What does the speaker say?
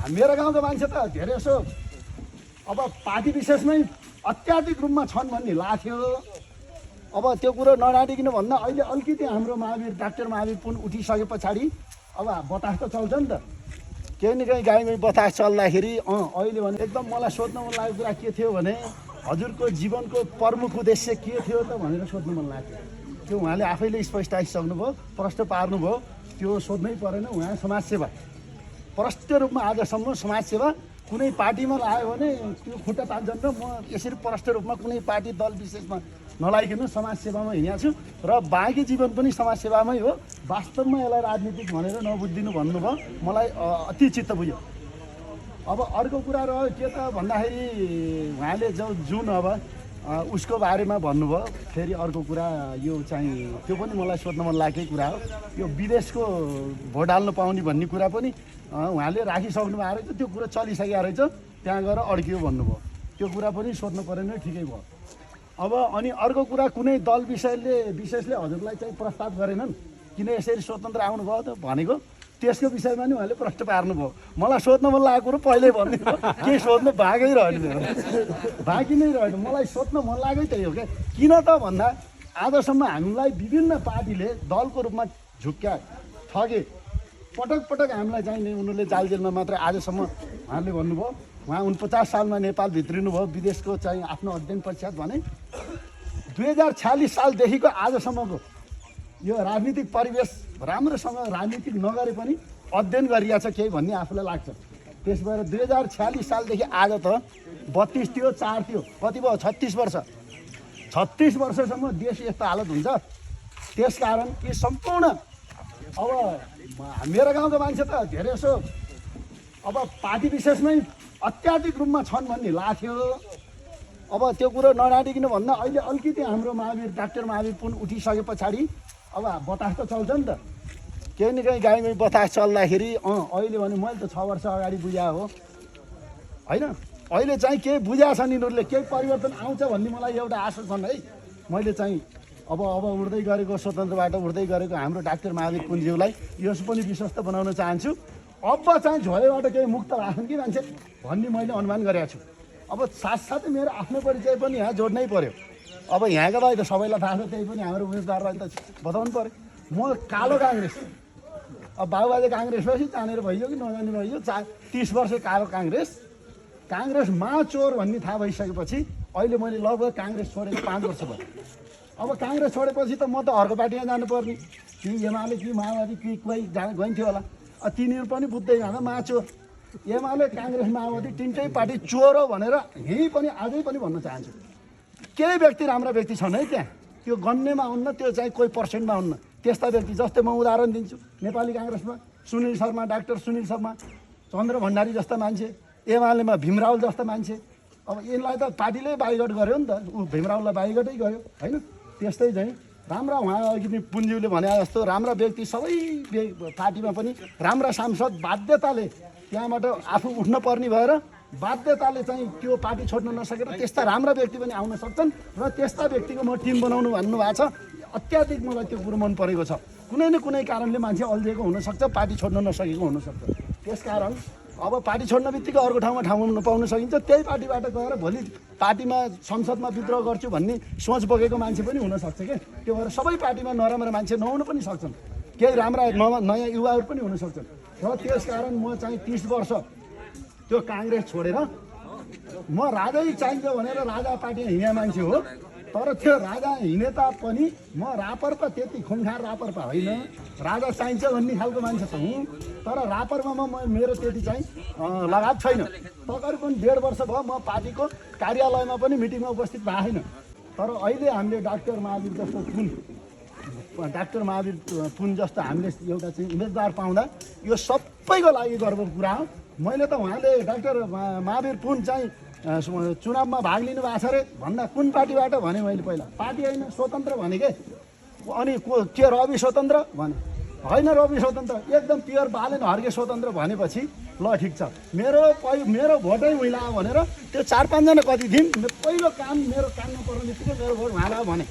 मेरो गाउँको मान्छे त धेरै यसो अब पार्टी विशेषमै अत्याधिक रूपमा छन् भन्ने लाग्थ्यो। अब त्यो कुरो नडाँटिकन भन्दा अहिले अलिकति हाम्रो महावीर डाक्टर महावीर पुन उठिसके पछाडि अब बतास त चल्छ नि त, केही न केही गाईमै बतास चल्दाखेरि अहिले भने एकदम मलाई सोध्न मन लागेको कुरा के थियो भने हजुरको जीवनको प्रमुख उद्देश्य के थियो त भनेर सोध्नु मन लाग्थ्यो। त्यो उहाँले आफैले स्पष्टाइसक्नुभयो, प्रश्न पार्नुभयो, त्यो सोध्नै परेन। उहाँ समाजसेवा प्रष्ट रूपमा आजसम्म समाजसेवा कुनै पार्टीमा लाग्यो भने त्यो खुट्टा तान्छन् र म यसरी प्रष्ट रूपमा कुनै पार्टी दल विशेषमा नलागिकन समाजसेवामा हिँडेको छु र बाँकी जीवन पनि समाजसेवामै हो। वास्तवमा यसलाई राजनीतिक भनेर नबुझिदिनु भन्नुभयो, मलाई अति चित्त बुझ्यो। अब अर्को कुरा रह्यो के त भन्दाखेरि उहाँले जुन अब उसको बारेमा भन्नुभयो, फेरि अर्को कुरा यो चाहिँ त्यो पनि मलाई सोध्न मन लागेकै कुरा हो। यो विदेशको भोट हाल्न पाउने भन्ने कुरा पनि उहाँले राखिसक्नु भएको रहेछ, त्यो कुरा चलिसकेको रहेछ, त्यहाँ गएर अड्कियो भन्नुभयो। त्यो कुरा पनि सोध्नु परेन, ठिकै भयो। अब अनि अर्को कुरा कुनै दल विशेषले हजुरलाई चाहिँ प्रस्ताव गरेनन् किन यसरी स्वतन्त्र आउनुभयो त भनेको, त्यसको विषयमा नि उहाँले प्रश्न पार्नुभयो। मलाई सोध्न मन लागेको कुरो पहिल्यै भनिदिनु, केही सोध्नु बाँकै रहेन, बाँकी नै रहेन। मलाई सोध्न मन लागेकै त्यही हो क्या। किन त भन्दा आजसम्म हामीलाई विभिन्न पार्टीले दलको रूपमा झुक्क्या ठगे, पटक पटक हामीलाई चाहिँ उनीहरूले जाल जेलमा मात्र। आजसम्म उहाँले भन्नुभयो उहाँ 49 सालमा नेपाल भित्रिनुभयो, विदेशको चाहिँ आफ्नो अध्ययन पश्चात भने 2046 सालदेखिको आजसम्मको यो राजनीतिक परिवेश राम्रोसँग राजनीतिक नगरे पनि अध्ययन गरिएको छ केही भन्ने आफूलाई लाग्छ। त्यस भएर 2046 सालदेखि आज त 32 थियो, 4 थियो, कति भयो 36 वर्ष। 36 वर्षसम्म देश यस्तो हालत हुन्छ। त्यसकारण यी सम्पूर्ण अब मेरो गाउँको मान्छे त धेरै यसो अब पार्टी विशेषमै अत्याधिक रूपमा छन् भन्ने लाग्थ्यो। अब त्यो कुरो नडाँटिकन भन्दा अहिले अलिकति हाम्रो महावीर डाक्टर महावीर पुन उठिसके पछाडि अब बतास त चल्छ नि त, केही न केही गाईमै बतास चल्दाखेरि अहिले भने मैले त 6 वर्ष अगाडि बुझाए हो होइन। अहिले चाहिँ केही बुझाएको छन् यिनीहरूले, केही परिवर्तन आउँछ भन्ने मलाई एउटा आशा छन् है। मैले चाहिँ अब उड्दै गरेको स्वतन्त्रबाट उड्दै गरेको हाम्रो डाक्टर महावीर पुनज्यूलाई यस पनि विश्वस्त बनाउन चाहन्छु। अब चाहिँ झोलेबाट केही मुक्त राख्छन् कि मान्छे भन्ने मैले अनुमान गरेको छु। अब साथसाथै मेरो आफ्नो परिचय पनि यहाँ जोड्नै पर्यो। अब यहाँका भाइ त सबैलाई थाहा छ, त्यही पनि हाम्रो उम्मेदवारलाई त बताउनु पर्यो। म कालो काङ्ग्रेस, अब बाबुबाजे काङ्ग्रेस भएपछि जानेर भइयो कि नजाने भइयो, 30 वर्ष कालो काङ्ग्रेस चोर भन्ने थाहा भइसकेपछि अहिले मैले लगभग काङ्ग्रेस छोडेको 5 वर्ष भयो। अब काङ्ग्रेस छोडेपछि त म त अर्को पार्टीमा जानुपर्ने, कि एमाले कि माओवादी कि कोही गइन्थ्यो होला। तिनीहरू पनि बुझ्दै जाँदा चोर, एमाले काङ्ग्रेस माओवादी तिनटै पार्टी चोर हो भनेर यहीँ पनि आजै पनि भन्न चाहन्छु। केही व्यक्ति राम्रा व्यक्ति छन् है त्यहाँ, त्यो गन्नेमा हुन्न, त्यो चाहिँ कोही पर्सेन्टमा हुन्न। त्यस्ता व्यक्ति जस्तै म उदाहरण दिन्छु, नेपाली काङ्ग्रेसमा सुनिल शर्मा, डाक्टर सुनिल शर्मा, चन्द्र भण्डारी जस्ता मान्छे, एमालेमा भीमरावल जस्ता मान्छे। अब यिनलाई त पार्टीले बाइकट गर्यो नि त, भीमरावलाई बाइकटै गर्यो होइन। त्यस्तै चाहिँ राम्रा उहाँ अघि पुन्ज्यूले भने जस्तो राम्रा व्यक्ति सबै पार्टीमा पनि राम्रा सांसद बाध्यताले त्यहाँबाट आफू उठ्न पर्ने भएर बाध्यताले चाहिँ त्यो पार्टी छोड्न नसकेर त्यस्ता राम्रा व्यक्ति पनि आउन सक्छन् र त्यस्ता व्यक्तिको म टिम बनाउनु भन्नुभएको छ। अत्याधिक मलाई त्यो कुरो मन परेको छ। कुनै न कुनै कारणले मान्छे अल्झिएको हुनसक्छ, पार्टी छोड्न नसकेको हुनसक्छ। त्यसकारण अब पार्टी छोड्न बित्तिकै अर्को ठाउँमा नपाउन सकिन्छ। त्यही पार्टीबाट गएर भोलि पार्टीमा संसदमा विद्रोह गर्छु भन्ने सोच बोकेको मान्छे पनि हुनसक्छ क्या। त्यो भएर सबै पार्टीमा नराम्रा मान्छे नहुन पनि सक्छन्, केही राम्रा नयाँ युवाहरू पनि हुन सक्छन्। र त्यसकारण म चाहिँ 30 वर्ष त्यो काङ्ग्रेस छोडेर म राजै चाहिन्छ भनेर राजा पार्टीमा हिँड्ने मान्छे हो। तर त्यो राजा हिँडे तापनि म रापरपा त्यति खुङखार रापरपा होइन, राजा चाहिन्छ भन्ने खालको मान्छे त हुँ। तर रापरमा मेरो त्यति चाहिँ लगाव छैन। तकरिबन 1.5 वर्ष भयो म पार्टीको कार्यालयमा पनि मिटिङमा उपस्थित भएको छैन। तर अहिले हामीले डाक्टर महावीर जस्तो हामीले एउटा चाहिँ उम्मेदवार पाउँदा यो सबैको लागि गर्वको कुरा हो। मैले त उहाँले डाक्टर महावीर पुन चाहिँ चुनावमा भाग लिनु भएको छ अरे भन्दा कुन पार्टीबाट भने मैले पहिला पार्टी होइन स्वतन्त्र भने के। अनि के रवि स्वतन्त्र भने होइन, रवि स्वतन्त्र एकदम प्योर बालेन हर्के स्वतन्त्र भनेपछि ल ठिक छ, मेरो भोटै उहीँ लगायो भनेर त्यो 4-5 जना कति थिइन्, पहिलो काम मेरो काममा पर्ने बित्तिकै मेरो भोट उहाँ लगायो भने